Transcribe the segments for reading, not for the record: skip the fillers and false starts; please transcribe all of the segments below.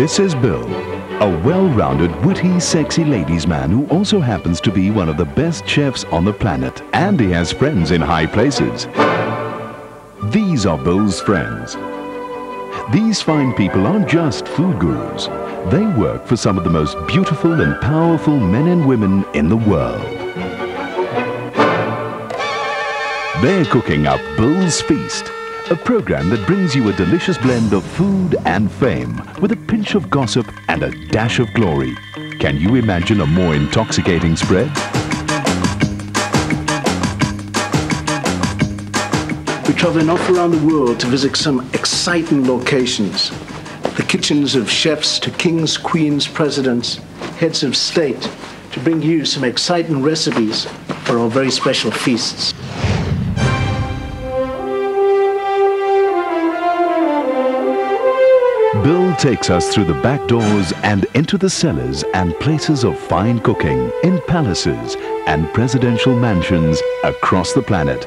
This is Bill, a well-rounded, witty, sexy ladies man who also happens to be one of the best chefs on the planet, and he has friends in high places. These are Bill's friends. These fine people aren't just food gurus. They work for some of the most beautiful and powerful men and women in the world. They're cooking up Bill's Feast, a program that brings you a delicious blend of food and fame with a pinch of gossip and a dash of glory. Can you imagine a more intoxicating spread? We're traveling off around the world to visit some exciting locations. The kitchens of chefs to kings, queens, presidents, heads of state, to bring you some exciting recipes for our very special feasts. Bill takes us through the back doors and into the cellars and places of fine cooking in palaces and presidential mansions across the planet.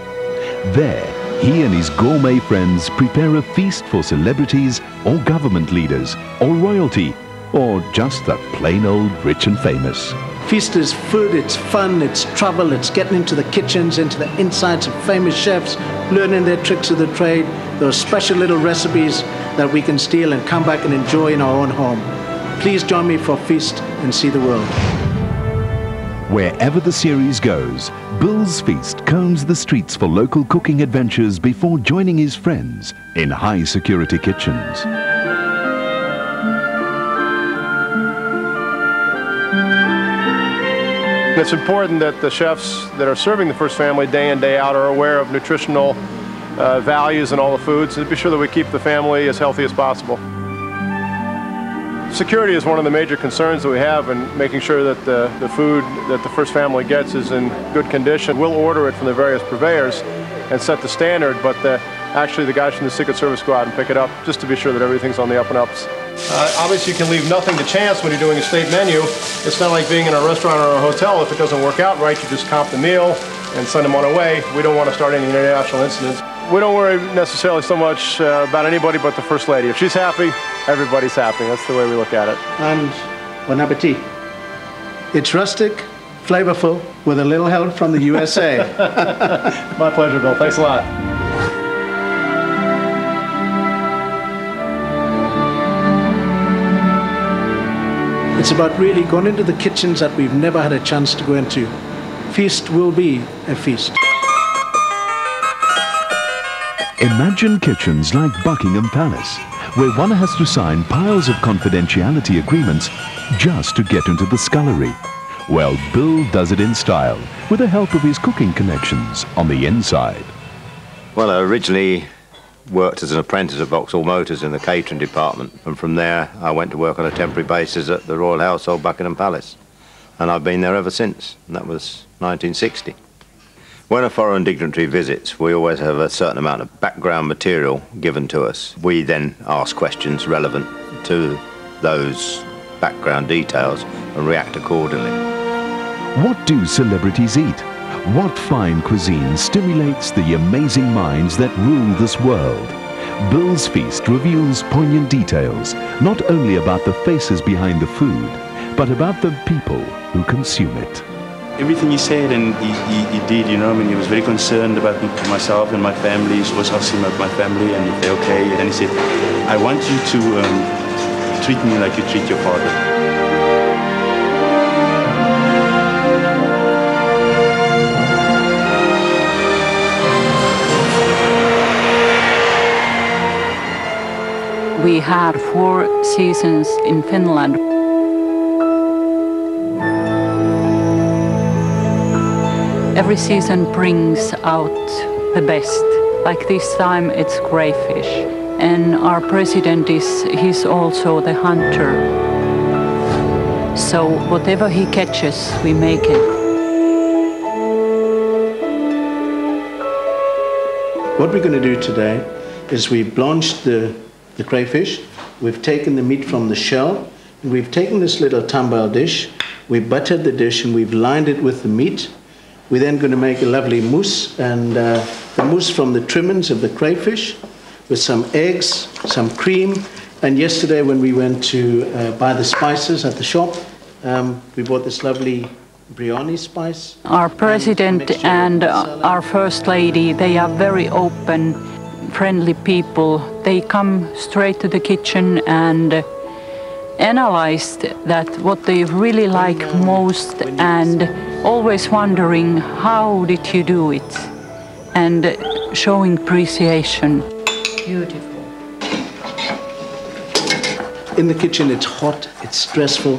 There, he and his gourmet friends prepare a feast for celebrities or government leaders or royalty or just the plain old rich and famous. Feast is food, it's fun, it's travel, it's getting into the kitchens, into the insides of famous chefs, learning their tricks of the trade, those special little recipes that we can steal and come back and enjoy in our own home. Please join me for Feast and see the world. Wherever the series goes, Bill's Feast combs the streets for local cooking adventures before joining his friends in high-security kitchens. It's important that the chefs that are serving the First Family day in, day out are aware of nutritional values in all the foods and be sure that we keep the family as healthy as possible. Security is one of the major concerns that we have in making sure that the food that the First Family gets is in good condition. We'll order it from the various purveyors and set the standard, but actually the guys from the Secret Service go out and pick it up just to be sure that everything's on the up and ups. Obviously you can leave nothing to chance when you're doing a state menu. It's not like being in a restaurant or a hotel. If it doesn't work out right, you just comp the meal and send them on our way. We don't want to start any international incidents. We don't worry necessarily so much about anybody but the First Lady. If she's happy, everybody's happy. That's the way we look at it. And bon appetit. It's rustic, flavorful, with a little help from the USA. My pleasure, Bill. Thanks a lot. It's about really going into the kitchens that we've never had a chance to go into. Feast will be a feast. Imagine kitchens like Buckingham Palace, where one has to sign piles of confidentiality agreements just to get into the scullery. Well, Bill does it in style, with the help of his cooking connections on the inside. Well, I originally worked as an apprentice at Vauxhall Motors in the catering department, and from there I went to work on a temporary basis at the Royal Household Buckingham Palace, and I've been there ever since, and that was 1960. When a foreign dignitary visits, we always have a certain amount of background material given to us. We then ask questions relevant to those background details and react accordingly. What do celebrities eat? What fine cuisine stimulates the amazing minds that rule this world? Bill's Feast reveals poignant details, not only about the faces behind the food, but about the people who consume it. Everything he said and he did, you know, I mean, he was very concerned about myself and my family. He was always asking about my family and if they're okay. And he said, I want you to treat me like you treat your father. We had 4 seasons in Finland. Every season brings out the best. Like this time it's crayfish. And our president he's also the hunter. So whatever he catches, we make it. What we're going to do today is we've blanched the crayfish, we've taken the meat from the shell, and we've taken this little tambal dish, we've buttered the dish and we've lined it with the meat. We're then going to make a lovely mousse, and the mousse from the trimmings of the crayfish with some eggs, some cream, And yesterday when we went to buy the spices at the shop, we bought this lovely biryani spice. Our president and our first lady, they are very open, friendly people. They come straight to the kitchen and analyzed that what they really like most, and always wondering how did you do it, and showing appreciation. Beautiful. In the kitchen it's hot, it's stressful.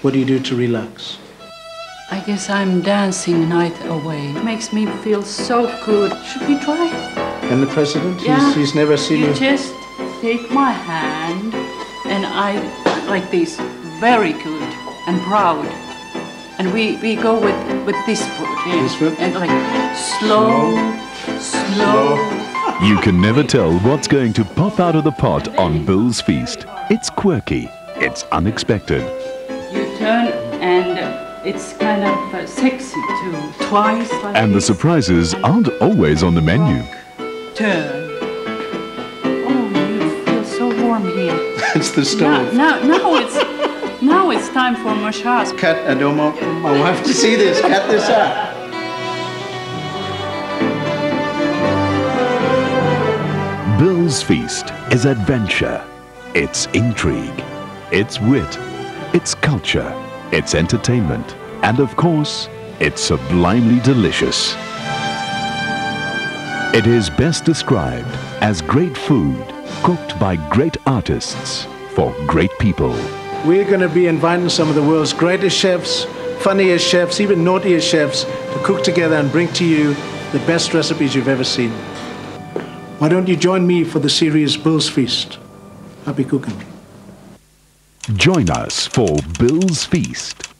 What do you do to relax? I guess I'm dancing night away. It makes me feel so good. Should we try? And the president, Yeah. he's never seen you. You just take my hand and I like this, very good and proud. And we go with this foot. Yeah. This foot? And like slow. You can never tell what's going to pop out of the pot on Bill's feast. It's quirky, it's unexpected. You turn and it's kind of sexy too. Twice like And the this. surprises aren't always on the menu. Turn. Oh, you feel so warm here. It's the stove. Now it's time for massage. Kat, I don't want my wife to see this. Cut this out. Bill's feast is adventure, it's intrigue, it's wit, it's culture, it's entertainment, and of course, it's sublimely delicious. It is best described as great food cooked by great artists for great people. We're going to be inviting some of the world's greatest chefs, funniest chefs, even naughtiest chefs to cook together and bring to you the best recipes you've ever seen. Why don't you join me for the series Bill's Feast? Happy cooking. Join us for Bill's Feast.